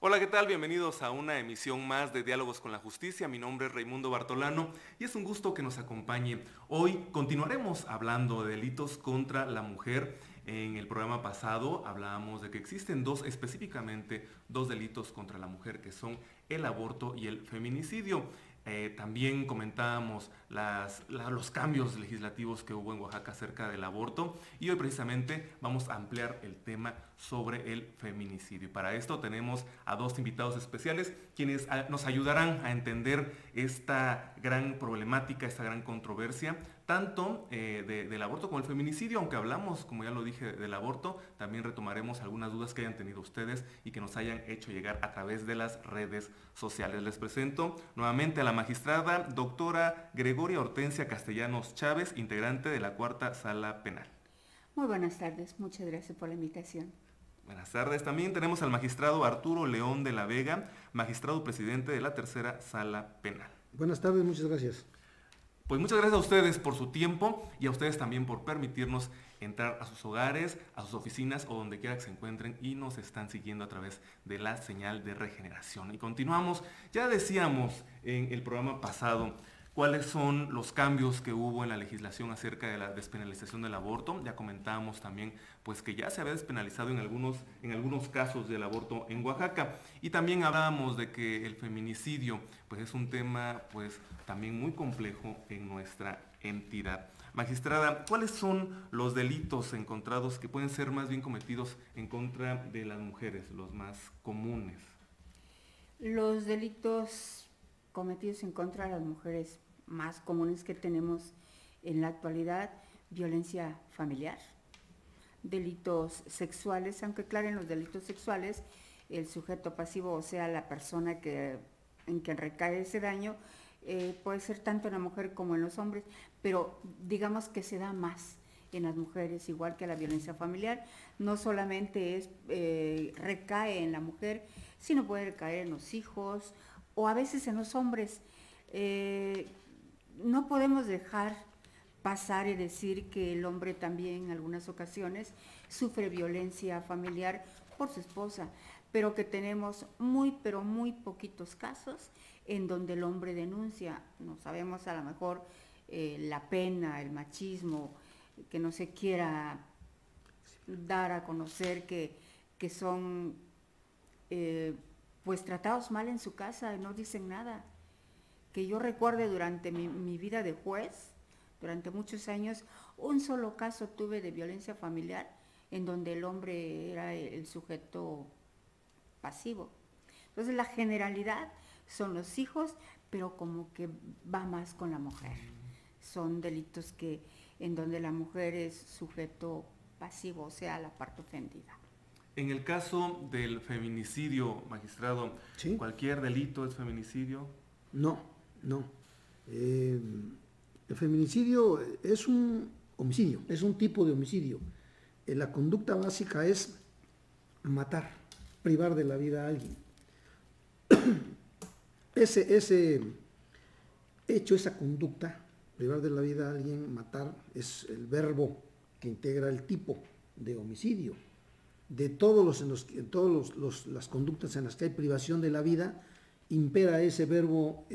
Hola, ¿qué tal? Bienvenidos a una emisión más de Diálogos con la Justicia. Mi nombre es Raimundo Bartolano y es un gusto que nos acompañe. Hoy continuaremos hablando de delitos contra la mujer. En el programa pasado hablábamos de que existen específicamente dos delitos contra la mujer, que son el aborto y el feminicidio. También comentábamos los cambios legislativos que hubo en Oaxaca acerca del aborto, y hoy precisamente vamos a ampliar el tema sobre el feminicidio. Y para esto tenemos a dos invitados especiales quienes nos ayudarán a entender esta gran problemática, esta gran controversia, tanto del aborto como el feminicidio. Aunque hablamos, como ya lo dije, del aborto, también retomaremos algunas dudas que hayan tenido ustedes y que nos hayan hecho llegar a través de las redes sociales. Les presento nuevamente a la magistrada doctora Gregoria Hortensia Castellanos Chávez, integrante de la Cuarta Sala Penal. Muy buenas tardes, muchas gracias por la invitación. Buenas tardes. También tenemos al magistrado Arturo León de la Vega, magistrado presidente de la Tercera Sala Penal. Buenas tardes, muchas gracias. Pues muchas gracias a ustedes por su tiempo y a ustedes también por permitirnos entrar a sus hogares, a sus oficinas o donde quiera que se encuentren y nos están siguiendo a través de la señal de regeneración. Y continuamos. Ya decíamos en el programa pasado cuáles son los cambios que hubo en la legislación acerca de la despenalización del aborto. Ya comentábamos también pues que ya se había despenalizado en algunos casos del aborto en Oaxaca. Y también hablábamos de que el feminicidio pues es un tema pues también muy complejo en nuestra entidad. Magistrada, ¿cuáles son los delitos encontrados que pueden ser más bien cometidos en contra de las mujeres, los más comunes? Los delitos cometidos en contra de las mujeres más comunes que tenemos en la actualidad: violencia familiar, delitos sexuales, aunque claro, en los delitos sexuales el sujeto pasivo, o sea, la persona en quien recae ese daño, puede ser tanto en la mujer como en los hombres, pero digamos que se da más en las mujeres, igual que la violencia familiar. No solamente recae en la mujer, sino puede recaer en los hijos o a veces en los hombres. No podemos dejar pasar y decir que el hombre también en algunas ocasiones sufre violencia familiar por su esposa, pero que tenemos pero muy poquitos casos en donde el hombre denuncia. No sabemos, a lo mejor la pena, el machismo, que no se quiera dar a conocer que son pues tratados mal en su casa y no dicen nada. Que yo recuerde durante mi vida de juez, durante muchos años, un solo caso tuve de violencia familiar en donde el hombre era el sujeto pasivo. Entonces la generalidad son los hijos, pero como que va más con la mujer. Son delitos en donde la mujer es sujeto pasivo, o sea, la parte ofendida. En el caso del feminicidio, magistrado, ¿Sí? ¿cualquier delito es feminicidio? No. El feminicidio es un homicidio, es un tipo de homicidio. La conducta básica es matar, privar de la vida a alguien. Ese hecho, esa conducta, privar de la vida a alguien, matar, es el verbo que integra el tipo de homicidio. De todas las conductas en las que hay privación de la vida, impera ese verbo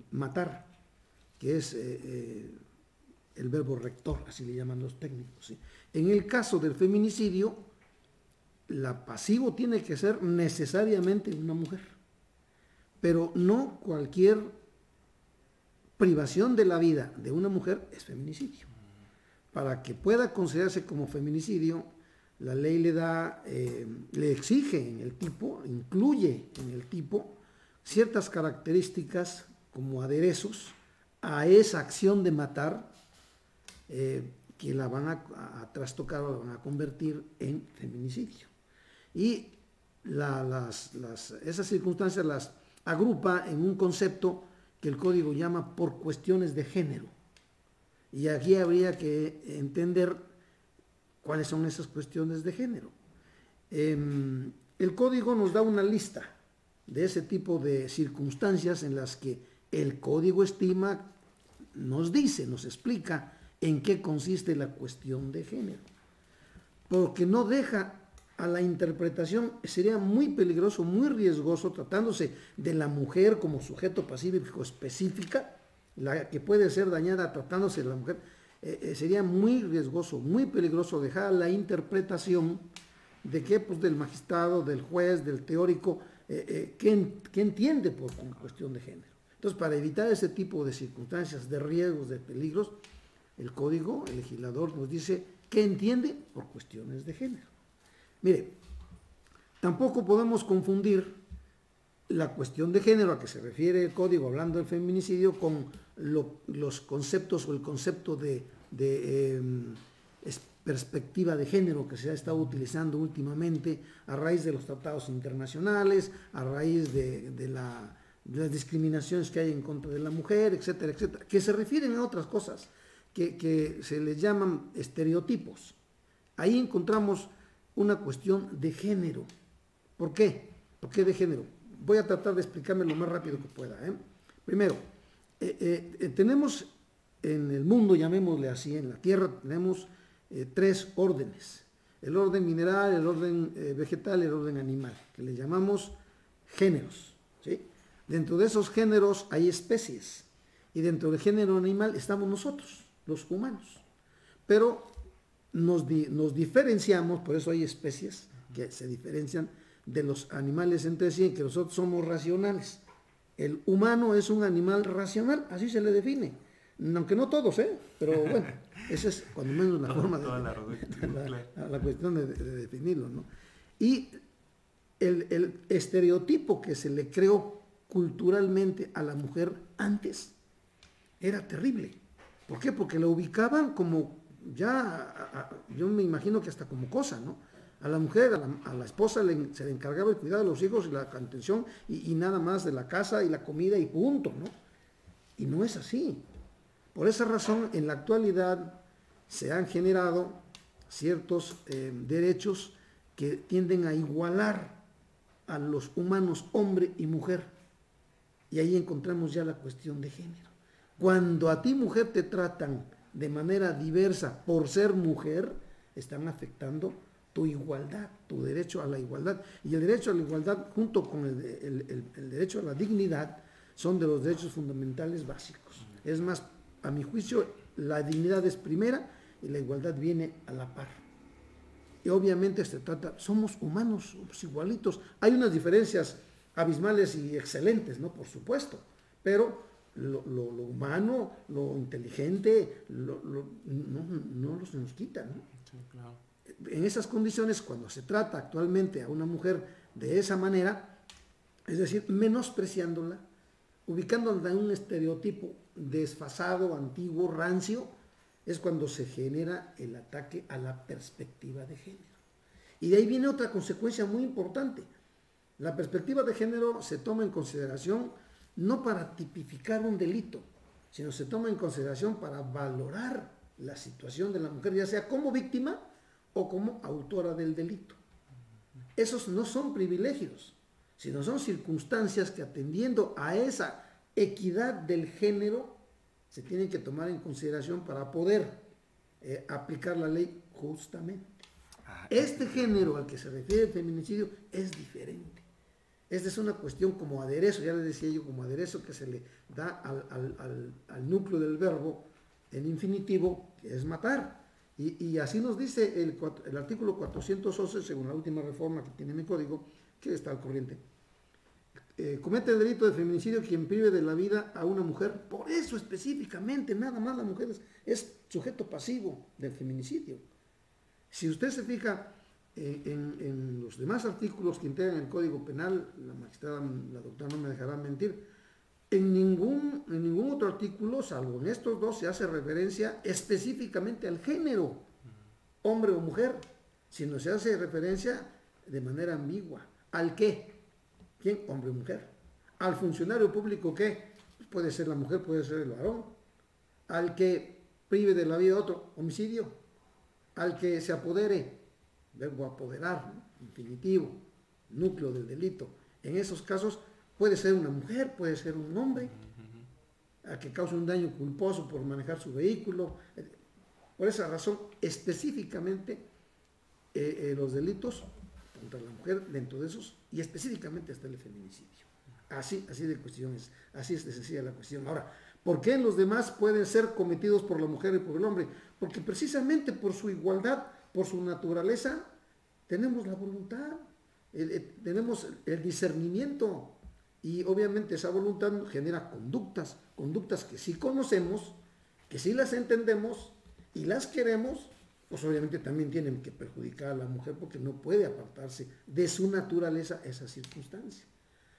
matar, que es el verbo rector, así le llaman los técnicos, ¿sí? En el caso del feminicidio, la pasivo tiene que ser necesariamente una mujer, pero no cualquier privación de la vida de una mujer es feminicidio. Para que pueda considerarse como feminicidio, la ley le exige en el tipo, incluye en el tipo ciertas características como aderezos a esa acción de matar, que la van a trastocar o la van a convertir en feminicidio. Y esas circunstancias las agrupa en un concepto que el Código llama por cuestiones de género. Y aquí habría que entender cuáles son esas cuestiones de género. El Código nos da una lista de ese tipo de circunstancias en las que el Código estima, nos explica en qué consiste la cuestión de género. Porque no deja a la interpretación, sería muy peligroso, muy riesgoso, tratándose de la mujer como sujeto pacífico específica, la que puede ser dañada tratándose de la mujer, sería muy riesgoso, muy peligroso dejar a la interpretación de qué, pues del magistrado, del juez, del teórico, qué entiende por cuestión de género. Entonces, para evitar ese tipo de circunstancias, de riesgos, de peligros, el código, el legislador nos dice qué entiende por cuestiones de género. Mire, tampoco podemos confundir la cuestión de género a que se refiere el código hablando del feminicidio con los conceptos o el concepto de perspectiva de género que se ha estado utilizando últimamente a raíz de los tratados internacionales, a raíz de las discriminaciones que hay en contra de la mujer, etcétera, etcétera, que se refieren a otras cosas que se les llaman estereotipos. Ahí encontramos una cuestión de género. ¿Por qué? ¿Por qué de género? Voy a tratar de explicarme lo más rápido que pueda. Primero, tenemos en el mundo, llamémosle así, en la Tierra tenemos 3 órdenes. El orden mineral, el orden vegetal y el orden animal, que le llamamos géneros, ¿sí? Dentro de esos géneros hay especies y dentro del género animal estamos nosotros, los humanos. Pero nos diferenciamos, por eso hay especies que se diferencian de los animales entre sí, que nosotros somos racionales. El humano es un animal racional, así se le define. Aunque no todos, pero bueno, esa es cuando menos la forma de la cuestión de definirlo, ¿no? Y el estereotipo que se le creó culturalmente a la mujer antes era terrible. ¿Por qué? Porque la ubicaban como yo me imagino que hasta como cosa, ¿no? A la mujer, a la esposa se le encargaba el cuidado de los hijos y la atención y nada más de la casa y la comida y punto, ¿no? Y no es así. Por esa razón, en la actualidad se han generado ciertos derechos que tienden a igualar a los humanos hombre y mujer. Y ahí encontramos ya la cuestión de género. Cuando a ti, mujer, te tratan de manera diversa por ser mujer, están afectando tu igualdad, tu derecho a la igualdad. Y el derecho a la igualdad, junto con el derecho a la dignidad, son de los derechos fundamentales básicos. Es más, a mi juicio, la dignidad es primera y la igualdad viene a la par. Y obviamente se trata, somos humanos, somos igualitos. Hay unas diferencias abismales y excelentes, ¿no? Por supuesto, pero lo humano, lo inteligente, no se nos quita, ¿no? Sí, claro. En esas condiciones, cuando se trata actualmente a una mujer de esa manera, es decir, menospreciándola, ubicándola en un estereotipo desfasado, antiguo, rancio, es cuando se genera el ataque a la perspectiva de género. Y de ahí viene otra consecuencia muy importante. La perspectiva de género se toma en consideración no para tipificar un delito, sino se toma en consideración para valorar la situación de la mujer, ya sea como víctima o como autora del delito. Esos no son privilegios, sino son circunstancias que, atendiendo a esa equidad del género, se tienen que tomar en consideración para poder aplicar la ley justamente. Este género al que se refiere el feminicidio es diferente. Esta es una cuestión como aderezo, ya les decía yo, como aderezo que se le da al núcleo del verbo en infinitivo, que es matar. Y así nos dice el artículo 411, según la última reforma que tiene mi código, que está al corriente. Comete el delito de feminicidio quien prive de la vida a una mujer. Por eso específicamente, nada más la mujer es sujeto pasivo del feminicidio. Si usted se fija en los demás artículos que integran el Código Penal, la magistrada, la doctora no me dejará mentir, en ningún otro artículo, salvo en estos dos, se hace referencia específicamente al género, hombre o mujer, sino se hace referencia de manera ambigua. ¿Al qué? ¿Quién? Hombre o mujer. ¿Al funcionario público qué? Puede ser la mujer, puede ser el varón. ¿Al que prive de la vida a otro? Homicidio. ¿Al que se apodere? Verbo apoderar, ¿no? Infinitivo, núcleo del delito. En esos casos puede ser una mujer, puede ser un hombre, a que cause un daño culposo por manejar su vehículo. Por esa razón, específicamente, los delitos contra la mujer, dentro de esos, y específicamente hasta el feminicidio. Así de cuestiones, así es de sencilla la cuestión. Ahora, ¿por qué los demás pueden ser cometidos por la mujer y por el hombre? Porque precisamente por su igualdad, por su naturaleza, tenemos la voluntad, tenemos el discernimiento, y obviamente esa voluntad genera conductas que sí conocemos, que sí las entendemos y las queremos, pues obviamente también tienen que perjudicar a la mujer porque no puede apartarse de su naturaleza esa circunstancia.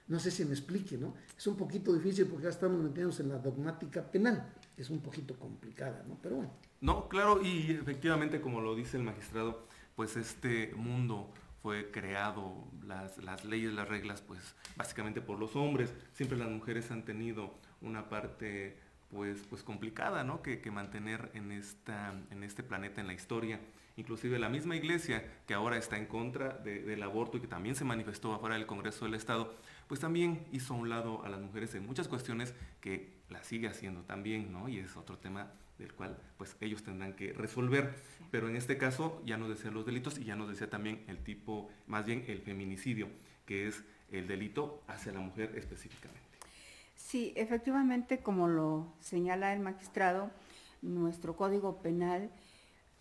No sé si me explique, ¿no? Es un poquito difícil porque ya estamos metiéndonos en la dogmática penal, es un poquito complicada, ¿no? Pero bueno. No, claro, y efectivamente, como lo dice el magistrado, pues este mundo fue creado, las leyes, las reglas, pues básicamente por los hombres. Siempre las mujeres han tenido una parte pues complicada, ¿no? Que mantener en este planeta, en la historia. Inclusive la misma iglesia, que ahora está en contra del aborto y que también se manifestó afuera del Congreso del Estado, pues también hizo a un lado a las mujeres en muchas cuestiones que la sigue haciendo también, ¿no? Y es otro tema del cual pues ellos tendrán que resolver. Pero en este caso ya nos decía los delitos y ya nos decía también el tipo, más bien el feminicidio, que es el delito hacia la mujer específicamente. Sí, efectivamente, como lo señala el magistrado, nuestro Código Penal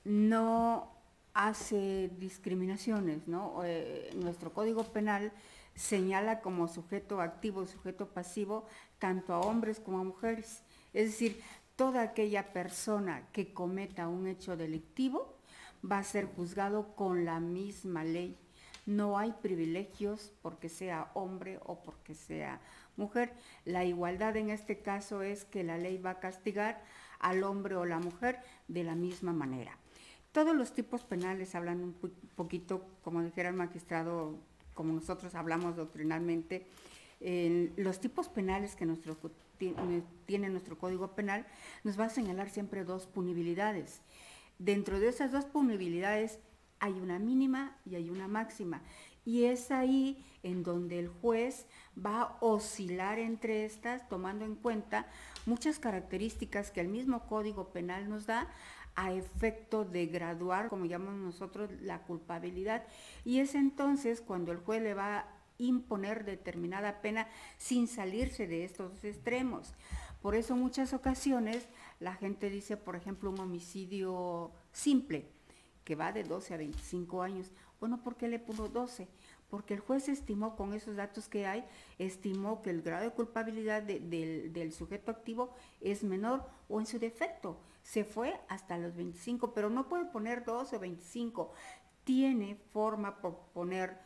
no hace discriminaciones, ¿no? Nuestro Código Penal señala como sujeto activo y sujeto pasivo tanto a hombres como a mujeres. Es decir, toda aquella persona que cometa un hecho delictivo va a ser juzgado con la misma ley. No hay privilegios porque sea hombre o porque sea mujer. La igualdad en este caso es que la ley va a castigar al hombre o la mujer de la misma manera. Todos los tipos penales hablan un poquito, como dijera el magistrado, como nosotros hablamos doctrinalmente, los tipos penales que tiene nuestro Código Penal nos va a señalar siempre dos punibilidades. Dentro de esas dos punibilidades hay una mínima y hay una máxima. Y es ahí en donde el juez va a oscilar entre estas, tomando en cuenta muchas características que el mismo Código Penal nos da a efecto de graduar, como llamamos nosotros, la culpabilidad. Y es entonces cuando el juez le va a imponer determinada pena sin salirse de estos extremos. Por eso en muchas ocasiones la gente dice, por ejemplo, un homicidio simple, que va de 12 a 25 años. Bueno, ¿por qué le puso 12? Porque el juez estimó, con esos datos que hay, estimó que el grado de culpabilidad del sujeto activo es menor o en su defecto se fue hasta los 25, pero no puede poner 12 o 25. Tiene forma por poner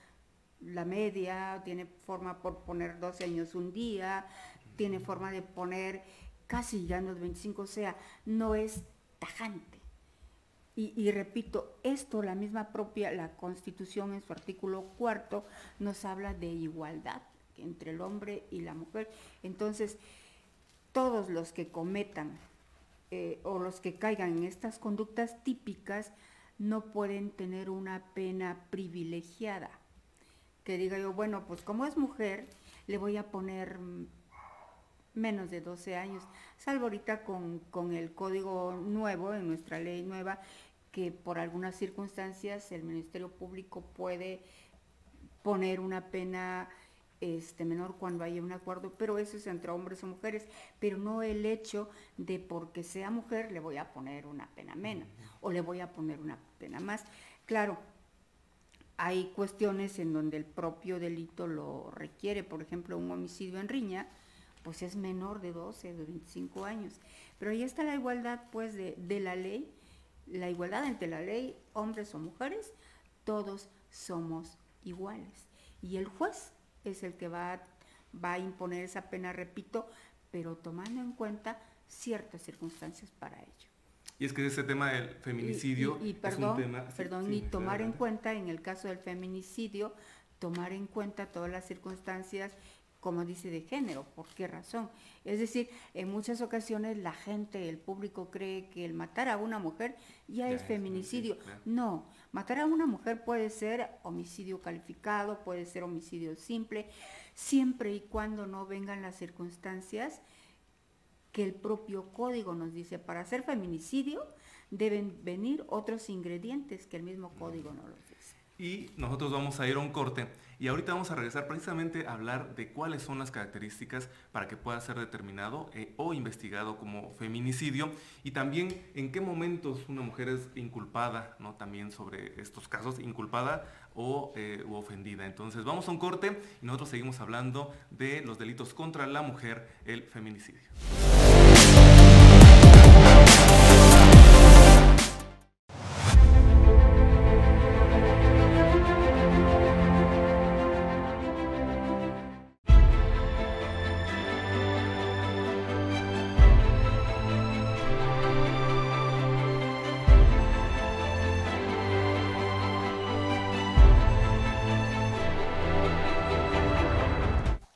la media, tiene forma por poner 12 años un día, tiene forma de poner casi ya en los 25, o sea, no es tajante. Y repito, esto la Constitución en su artículo 4 nos habla de igualdad entre el hombre y la mujer. Entonces, todos los que cometan o los que caigan en estas conductas típicas no pueden tener una pena privilegiada. Que diga yo, bueno, pues como es mujer, le voy a poner menos de 12 años, salvo ahorita con el código nuevo, en nuestra ley nueva, que por algunas circunstancias el Ministerio Público puede poner una pena menor cuando haya un acuerdo, pero eso es entre hombres o mujeres, pero no el hecho de porque sea mujer le voy a poner una pena menos o le voy a poner una pena más. Claro, hay cuestiones en donde el propio delito lo requiere, por ejemplo, un homicidio en riña, pues es menor de 12, de 25 años. Pero ahí está la igualdad, pues, de la ley, la igualdad entre la ley, hombres o mujeres, todos somos iguales. Y el juez es el que va a imponer esa pena, repito, pero tomando en cuenta ciertas circunstancias para ello. Y es que ese tema del feminicidio es un tema... y tomar en cuenta, en el caso del feminicidio, tomar en cuenta todas las circunstancias, como dice, de género. ¿Por qué razón? Es decir, en muchas ocasiones la gente, el público cree que el matar a una mujer ya es feminicidio. Claro. No, matar a una mujer puede ser homicidio calificado, puede ser homicidio simple, siempre y cuando no vengan las circunstancias que el propio código nos dice. Para hacer feminicidio deben venir otros ingredientes que el mismo código no los dice. Y nosotros vamos a ir a un corte y ahorita vamos a regresar precisamente a hablar de cuáles son las características para que pueda ser determinado o investigado como feminicidio, y también en qué momentos una mujer es inculpada, ¿no? También sobre estos casos, inculpada o u ofendida. Entonces vamos a un corte y nosotros seguimos hablando de los delitos contra la mujer, el feminicidio.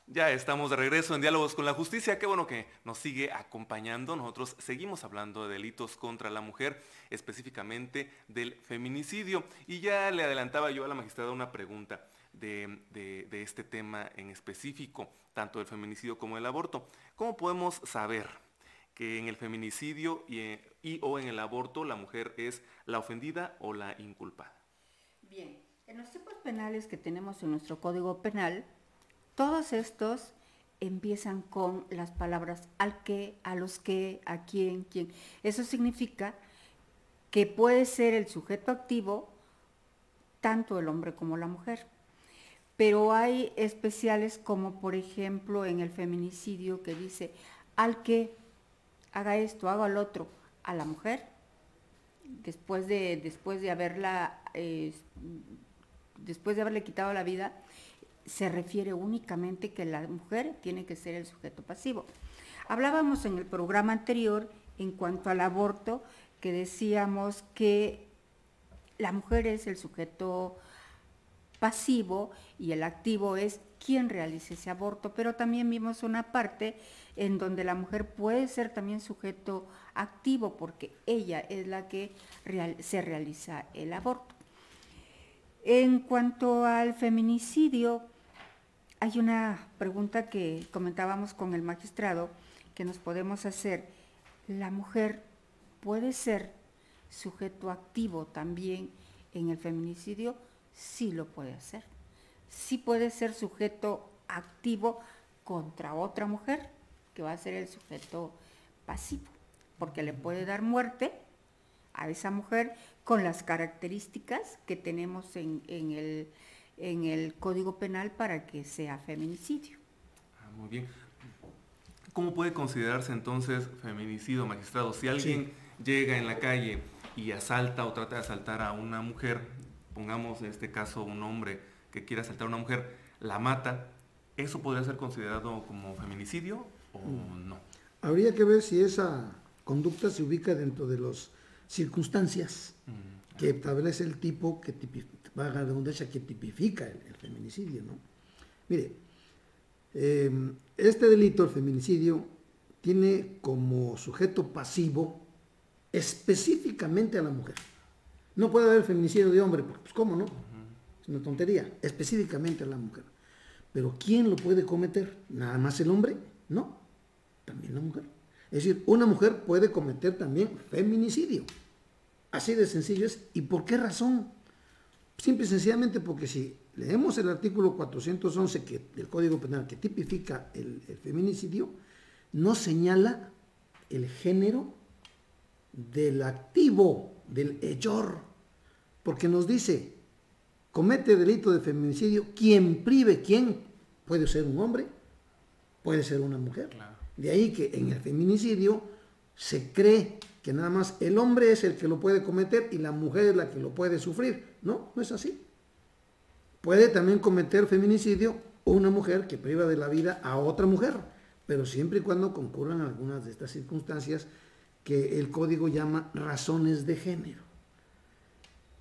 Ya estamos de regreso en Diálogos con la Justicia. Qué bueno que nos sigue acompañando. Nosotros seguimos hablando de delitos contra la mujer, específicamente del feminicidio. Y ya le adelantaba yo a la magistrada una pregunta de este tema en específico, tanto del feminicidio como del aborto. ¿Cómo podemos saber que en el feminicidio o en el aborto la mujer es la ofendida o la inculpada? Bien, en los tipos penales que tenemos en nuestro Código Penal, todos estos empiezan con las palabras al que, a los que, a quién, quién. Eso significa que puede ser el sujeto activo tanto el hombre como la mujer. Pero hay especiales como por ejemplo en el feminicidio que dice al que haga esto, haga lo otro, a la mujer, después de haberle quitado la vida, se refiere únicamente que la mujer tiene que ser el sujeto pasivo. Hablábamos en el programa anterior en cuanto al aborto, que decíamos que la mujer es el sujeto pasivo y el activo es quien realiza ese aborto, pero también vimos una parte en donde la mujer puede ser también sujeto activo porque ella es la que se realiza el aborto. En cuanto al feminicidio, hay una pregunta que comentábamos con el magistrado que nos podemos hacer. ¿La mujer puede ser sujeto activo también en el feminicidio? Sí lo puede hacer. Sí puede ser sujeto activo contra otra mujer, que va a ser el sujeto pasivo, porque le puede dar muerte a esa mujer con las características que tenemos en el Código Penal para que sea feminicidio. Muy bien. ¿Cómo puede considerarse entonces feminicidio, magistrado? Si alguien llega en la calle y asalta o trata de asaltar a una mujer, pongamos en este caso un hombre que quiere asaltar a una mujer, la mata, ¿eso podría ser considerado como feminicidio o no? Habría que ver si esa conducta se ubica dentro de las circunstancias que establece el tipo que valga la redundancia, que tipifica el feminicidio, ¿no? Mire, este delito, el feminicidio, tiene como sujeto pasivo específicamente a la mujer. No puede haber feminicidio de hombre, pues ¿cómo no? Es una tontería, específicamente a la mujer. Pero ¿quién lo puede cometer? ¿Nada más el hombre? No, también la mujer. Es decir, una mujer puede cometer también feminicidio. Así de sencillo es. ¿Y por qué razón? Simple y sencillamente porque si leemos el artículo 411 del Código Penal que tipifica el feminicidio, no señala el género del activo, del hechor, porque nos dice, comete delito de feminicidio quien prive, quien puede ser un hombre, puede ser una mujer. Claro. De ahí que en el feminicidio se cree que nada más el hombre es el que lo puede cometer y la mujer es la que lo puede sufrir. No, no es así. Puede también cometer feminicidio una mujer que priva de la vida a otra mujer, pero siempre y cuando concurran algunas de estas circunstancias que el código llama razones de género.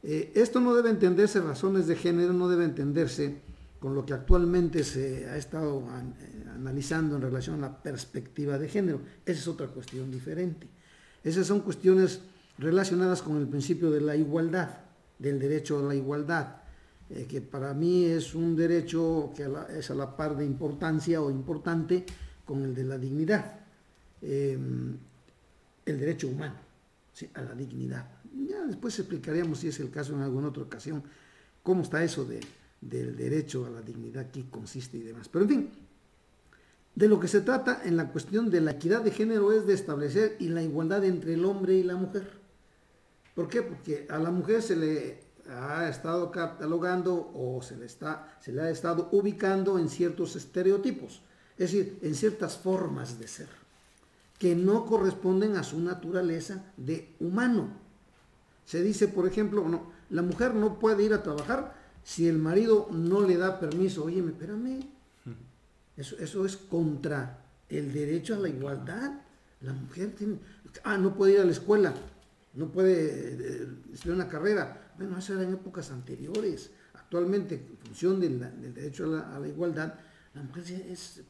Esto no debe entenderse, razones de género, no debe entenderse con lo que actualmente se ha estado analizando en relación a la perspectiva de género. Esa es otra cuestión diferente. Esas son cuestiones relacionadas con el principio de la igualdad, del derecho a la igualdad, que para mí es un derecho que es a la par de importancia o importante con el de la dignidad, el derecho humano, ¿sí?, a la dignidad. Ya después explicaríamos, si es el caso en alguna otra ocasión, cómo está eso del derecho a la dignidad, qué consiste y demás. Pero en fin, de lo que se trata en la cuestión de la equidad de género es de establecer y la igualdad entre el hombre y la mujer. ¿Por qué? Porque a la mujer se le ha estado catalogando o se le ha estado ubicando en ciertos estereotipos, es decir, en ciertas formas de ser, que no corresponden a su naturaleza de humano. Se dice, por ejemplo, no, la mujer no puede ir a trabajar si el marido no le da permiso. Oye, espérame, eso es contra el derecho a la igualdad. La mujer no puede ir a la escuela, no puede estudiar una carrera. Bueno, eso era en épocas anteriores. Actualmente, en función del derecho a la igualdad, la mujer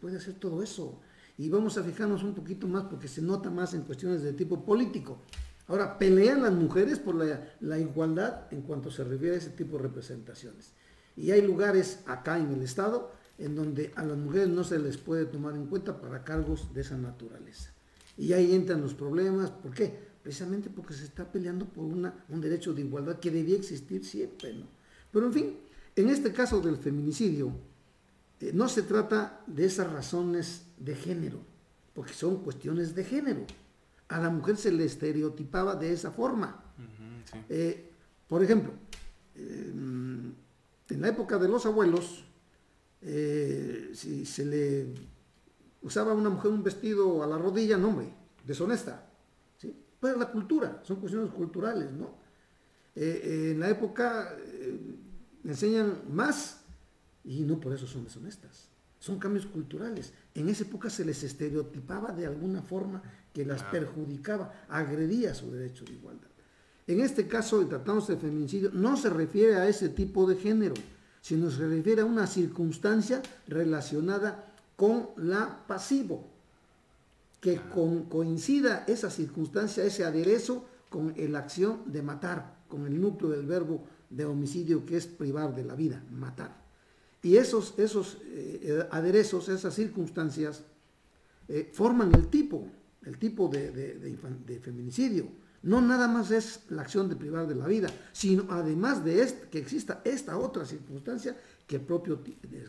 puede hacer todo eso. Y vamos a fijarnos un poquito más porque se nota más en cuestiones de tipo político. Ahora, pelean las mujeres por la igualdad en cuanto se refiere a ese tipo de representaciones. Y hay lugares acá en el Estado en donde a las mujeres no se les puede tomar en cuenta para cargos de esa naturaleza. Y ahí entran los problemas. ¿Por qué? Precisamente porque se está peleando por un derecho de igualdad que debía existir siempre, ¿no? Pero en fin, en este caso del feminicidio, no se trata de esas razones de género, porque son cuestiones de género. A la mujer se le estereotipaba de esa forma. Sí. Por ejemplo, en la época de los abuelos, si se le usaba a una mujer un vestido a la rodilla, no, hombre, deshonesta. ¿Sí? Pues la cultura, son cuestiones culturales, ¿no? En la época enseñan más y no por eso son deshonestas. Son cambios culturales. En esa época se les estereotipaba de alguna forma que las perjudicaba, agredía su derecho de igualdad. En este caso, el tratándose de feminicidio, no se refiere a ese tipo de género, sino se refiere a una circunstancia relacionada con la pasivo, que coincida esa circunstancia, ese aderezo, con la acción de matar, con el núcleo del verbo de homicidio, que es privar de la vida, matar. Y esos aderezos, esas circunstancias, forman el tipo de feminicidio. No nada más es la acción de privar de la vida, sino además de que exista esta otra circunstancia que el propio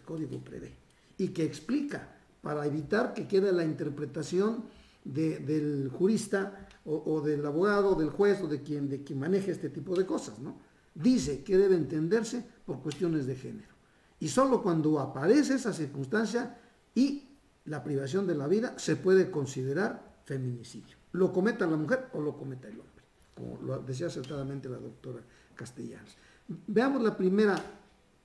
código prevé y que explica, para evitar que quede la interpretación del jurista o del abogado, del juez o de quien maneje este tipo de cosas, ¿no? Dice que debe entenderse por cuestiones de género. Y solo cuando aparece esa circunstancia y la privación de la vida se puede considerar feminicidio. Lo cometa la mujer o lo cometa el hombre, como lo decía acertadamente la doctora Castellanos. Veamos la primera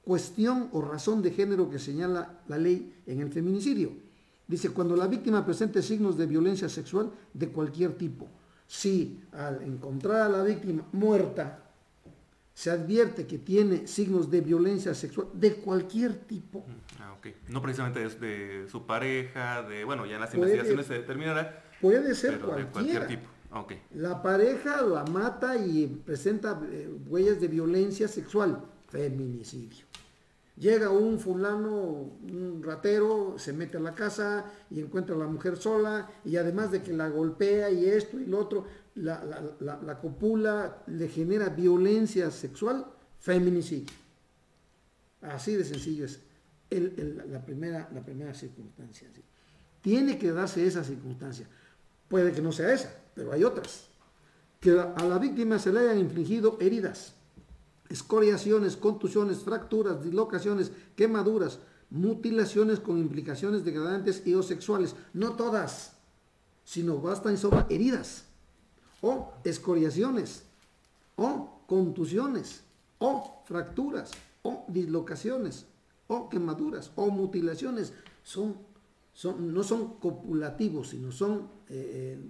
cuestión o razón de género que señala la ley en el feminicidio. Dice, cuando la víctima presente signos de violencia sexual de cualquier tipo. Si al encontrar a la víctima muerta se advierte que tiene signos de violencia sexual de cualquier tipo. Okay. No precisamente de su pareja, bueno, ya en las investigaciones se determinará. Puede ser pero de cualquier tipo. Okay. La pareja la mata y presenta huellas de violencia sexual, feminicidio. Llega un fulano, un ratero, se mete a la casa y encuentra a la mujer sola y además de que la golpea y esto y lo otro, la copula, le genera violencia sexual, feminicidio. Así de sencillo es la primera circunstancia. ¿Sí? Tiene que darse esa circunstancia. Puede que no sea esa, pero hay otras. Que a la víctima se le hayan infligido heridas, escoriaciones, contusiones, fracturas, dislocaciones, quemaduras, mutilaciones con implicaciones degradantes y o sexuales. No todas, sino bastan y sobran heridas, o escoriaciones, o contusiones, o fracturas, o dislocaciones, o quemaduras, o mutilaciones. No son copulativos, sino son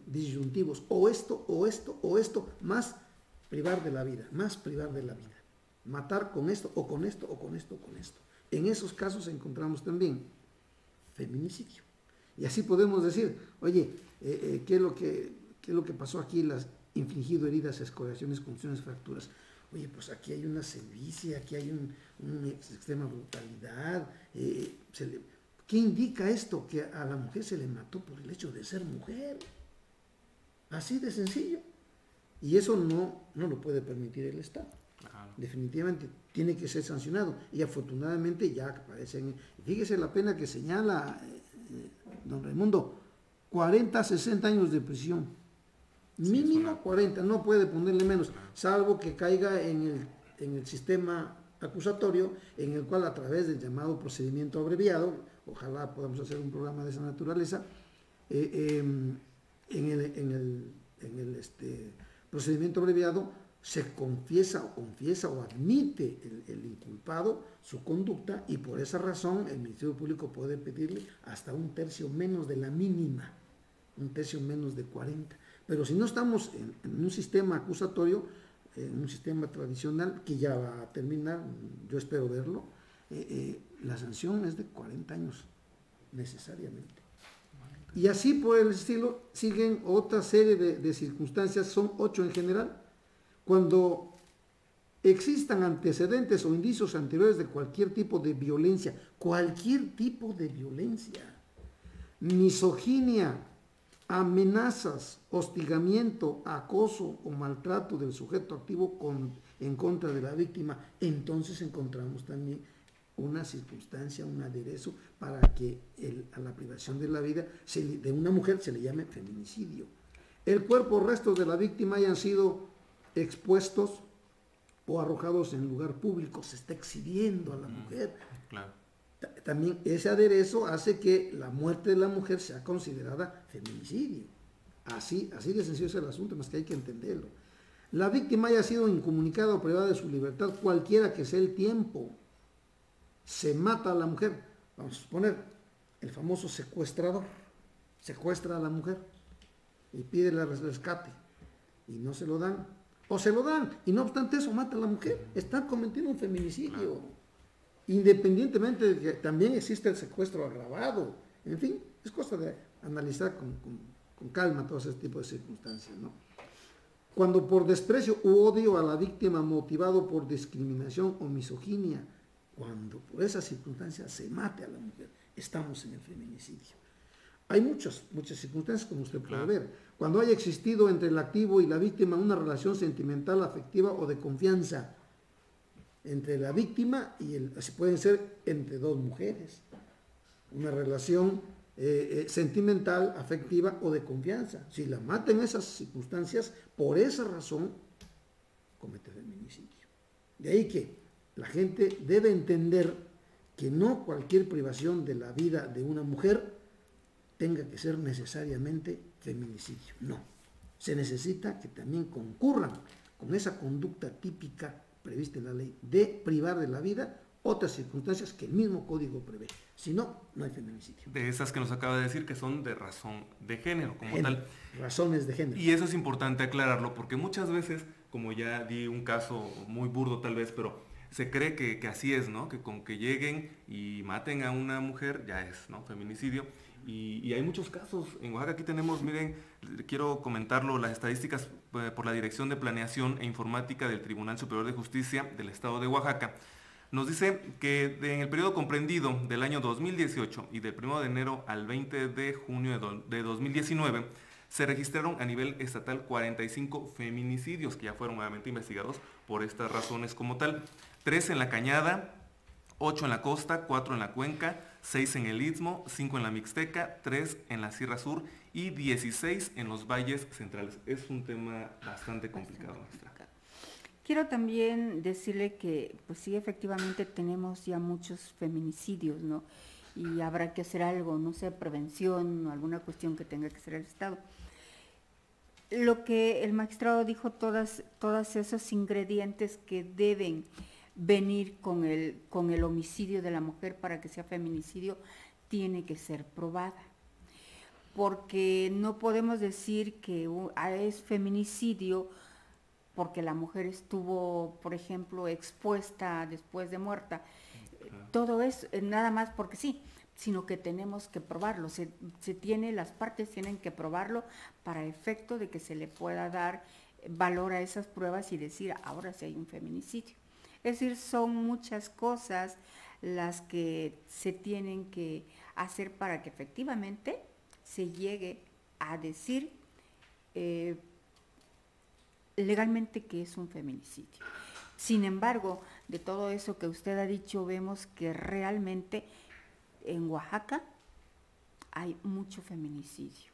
disyuntivos. O esto, o esto, o esto, más privar de la vida, más privar de la vida. Matar con esto, o con esto, o con esto, o con esto. En esos casos encontramos también feminicidio. Y así podemos decir, oye, ¿qué es lo que pasó aquí? Las infligido heridas, escoriaciones, contusiones, fracturas. Oye, pues aquí hay una sevicia, aquí hay una extrema brutalidad. ¿Qué indica esto? Que a la mujer se le mató por el hecho de ser mujer. Así de sencillo. Y eso no lo puede permitir el Estado. Definitivamente tiene que ser sancionado y afortunadamente ya aparecen. Fíjese la pena que señala don Raimundo, 40, 60 años de prisión. Mínimo 40, no puede ponerle menos, salvo que caiga en el sistema acusatorio, en el cual a través del llamado procedimiento abreviado, ojalá podamos hacer un programa de esa naturaleza, en el procedimiento abreviado se confiesa o admite el inculpado su conducta, y por esa razón el Ministerio Público puede pedirle hasta un tercio menos de la mínima, un tercio menos de 40. Pero si no estamos en un sistema acusatorio, en un sistema tradicional que ya va a terminar, yo espero verlo, la sanción es de 40 años necesariamente. Y así por el estilo siguen otra serie de circunstancias, son 8 en general. Cuando existan antecedentes o indicios anteriores de cualquier tipo de violencia, misoginia, amenazas, hostigamiento, acoso o maltrato del sujeto activo en contra de la víctima, entonces encontramos también una circunstancia, un aderezo para que a la privación de la vida de una mujer se le llame feminicidio. El cuerpo o restos de la víctima hayan sido expuestos o arrojados en lugar público, se está exhibiendo a la mujer. Claro. También ese aderezo hace que la muerte de la mujer sea considerada feminicidio. Así de sencillo es el asunto, más que hay que entenderlo. La víctima haya sido incomunicada o privada de su libertad, cualquiera que sea el tiempo, se mata a la mujer. Vamos a suponer, el famoso secuestrador secuestra a la mujer y pide el rescate y no se lo dan, o se lo dan y no obstante eso mata a la mujer, está cometiendo un feminicidio. Claro. Independientemente de que también existe el secuestro agravado. En fin, es cosa de analizar con calma todo ese tipo de circunstancias, ¿no? Cuando por desprecio u odio a la víctima motivado por discriminación o misoginia, cuando por esas circunstancias se mate a la mujer, estamos en el feminicidio. Hay muchas circunstancias, como usted puede ver. Cuando haya existido entre el activo y la víctima una relación sentimental, afectiva o de confianza, entre la víctima y pueden ser entre dos mujeres, una relación sentimental, afectiva o de confianza. Si la mata en esas circunstancias, por esa razón comete feminicidio. De ahí que la gente debe entender que no cualquier privación de la vida de una mujer tenga que ser necesariamente feminicidio. No, se necesita que también concurran con esa conducta típica prevista en la ley de privar de la vida otras circunstancias que el mismo código prevé. Si no, no hay feminicidio. De esas que nos acaba de decir que son de razón de género, como tal. Razones de género. Y eso es importante aclararlo porque muchas veces, como ya di un caso muy burdo tal vez, pero se cree que así es, ¿no? Que con que lleguen y maten a una mujer ya es, ¿no? Feminicidio. Y hay muchos casos. En Oaxaca aquí tenemos, miren, quiero comentarlo, las estadísticas por la Dirección de Planeación e Informática del Tribunal Superior de Justicia del Estado de Oaxaca. Nos dice que en el periodo comprendido del año 2018 y del 1 de enero al 20 de junio de 2019, se registraron a nivel estatal 45 feminicidios que ya fueron nuevamente investigados por estas razones como tal. 3 en la Cañada, 8 en la costa, 4 en la cuenca, 6 en el Istmo, 5 en la Mixteca, 3 en la Sierra Sur y 16 en los valles centrales. Es un tema bastante complicado. Quiero también decirle que, pues sí, efectivamente tenemos ya muchos feminicidios, ¿no? Y habrá que hacer algo, no sé, prevención o alguna cuestión que tenga que hacer el Estado. Lo que el magistrado dijo, todos esos ingredientes que deben venir con el homicidio de la mujer para que sea feminicidio, tiene que ser probada. Porque no podemos decir que es feminicidio porque la mujer estuvo, por ejemplo, expuesta después de muerta. Todo es nada más porque sí, sino que tenemos que probarlo. Las partes tienen que probarlo para efecto de que se le pueda dar valor a esas pruebas y decir, ahora sí hay un feminicidio. Es decir, son muchas cosas las que se tienen que hacer para que efectivamente se llegue a decir legalmente que es un feminicidio. Sin embargo, de todo eso que usted ha dicho, vemos que realmente en Oaxaca hay mucho feminicidio.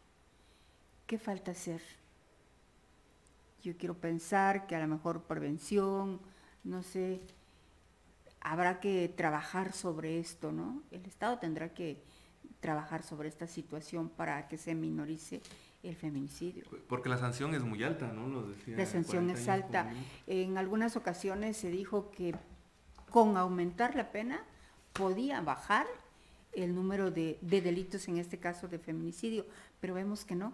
¿Qué falta hacer? Yo quiero pensar que a lo mejor prevención, no sé, habrá que trabajar sobre esto, ¿no? El Estado tendrá que trabajar sobre esta situación para que se minorice el feminicidio. Porque la sanción es muy alta, ¿no? Lo decía, la sanción es alta. En algunas ocasiones se dijo que con aumentar la pena podía bajar el número de delitos, en este caso de feminicidio, pero vemos que no.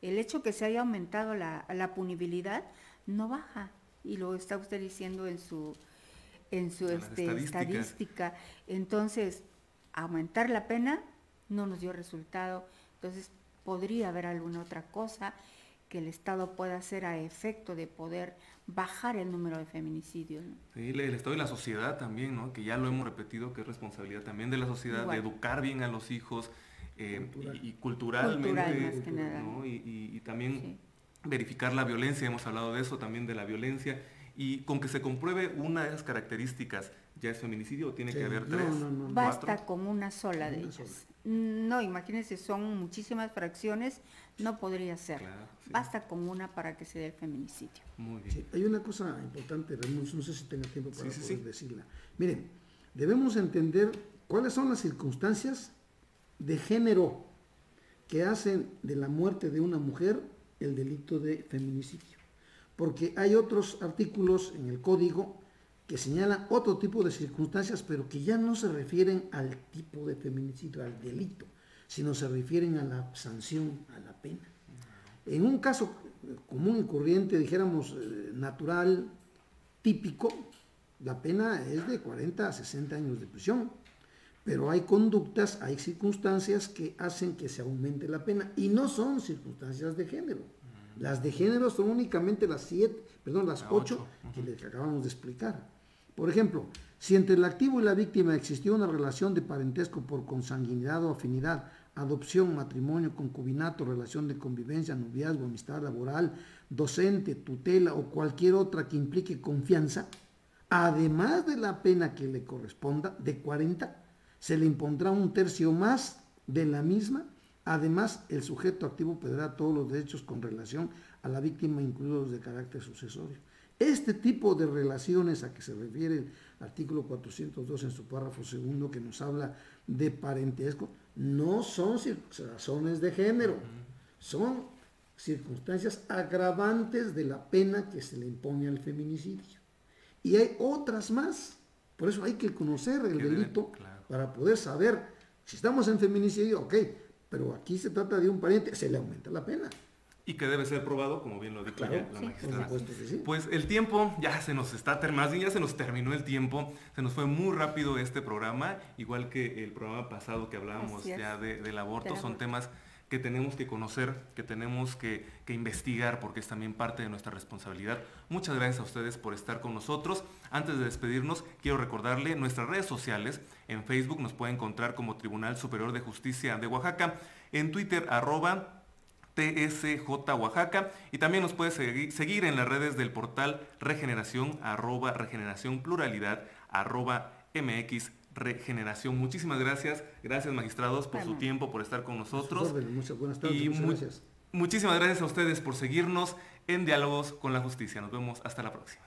El hecho que se haya aumentado la punibilidad no baja, y lo está usted diciendo en su estadística. Entonces, aumentar la pena no nos dio resultado. Entonces, podría haber alguna otra cosa que el Estado pueda hacer a efecto de poder bajar el número de feminicidios, ¿no? Sí, el Estado y la sociedad también, ¿no? Que ya lo hemos repetido, que es responsabilidad también de la sociedad, de educar bien a los hijos, y culturalmente, más que nada, ¿no? Y también verificar la violencia, hemos hablado de eso, también de la violencia, y con que se compruebe una de esas características, ¿ya es feminicidio o tiene que haber tres? No. Basta con una sola de ellas. No, imagínense, son muchísimas fracciones, no podría ser. Claro, sí. Basta con una para que se dé el feminicidio. Muy bien. Sí, hay una cosa importante, no sé si tenga tiempo para poder decirla. Miren, debemos entender cuáles son las circunstancias de género que hacen de la muerte de una mujer el delito de feminicidio. Porque hay otros artículos en el código que señalan otro tipo de circunstancias, pero que ya no se refieren al tipo de feminicidio, al delito, sino se refieren a la sanción, a la pena. En un caso común y corriente, dijéramos natural, típico, la pena es de 40 a 60 años de prisión, pero hay conductas, hay circunstancias que hacen que se aumente la pena, y no son circunstancias de género. Las de género son únicamente las 8 que les acabamos de explicar. Por ejemplo, si entre el activo y la víctima existió una relación de parentesco por consanguinidad o afinidad, adopción, matrimonio, concubinato, relación de convivencia, noviazgo, amistad laboral, docente, tutela o cualquier otra que implique confianza, además de la pena que le corresponda, de 40, se le impondrá un tercio más de la misma. Además, el sujeto activo perderá todos los derechos con relación a la víctima, incluidos los de carácter sucesorio. Este tipo de relaciones a que se refiere el artículo 402 en su párrafo segundo, que nos habla de parentesco, no son razones de género, son circunstancias agravantes de la pena que se le impone al feminicidio. Y hay otras más, por eso hay que conocer el delito para poder saber si estamos en feminicidio, ok, pero aquí se trata de un pariente, se le aumenta la pena. Y que debe ser probado, como bien lo dijo ya la magistrada. Por supuesto que sí. Pues el tiempo ya se nos está terminando, ya se nos terminó el tiempo, se nos fue muy rápido este programa, igual que el programa pasado que hablábamos ya del aborto. Son temas que tenemos que conocer, que tenemos que investigar, porque es también parte de nuestra responsabilidad. Muchas gracias a ustedes por estar con nosotros. Antes de despedirnos, quiero recordarle nuestras redes sociales. En Facebook nos puede encontrar como Tribunal Superior de Justicia de Oaxaca, en Twitter @TSJ Oaxaca, y también nos puede seguir en las redes del portal Regeneración, @Regeneración Pluralidad, @MX Regeneración. Muchísimas gracias, magistrados, por su tiempo, por estar con nosotros. Muchas buenas tardes, y muchas gracias. Muchísimas gracias a ustedes por seguirnos en Diálogos con la Justicia. Nos vemos hasta la próxima.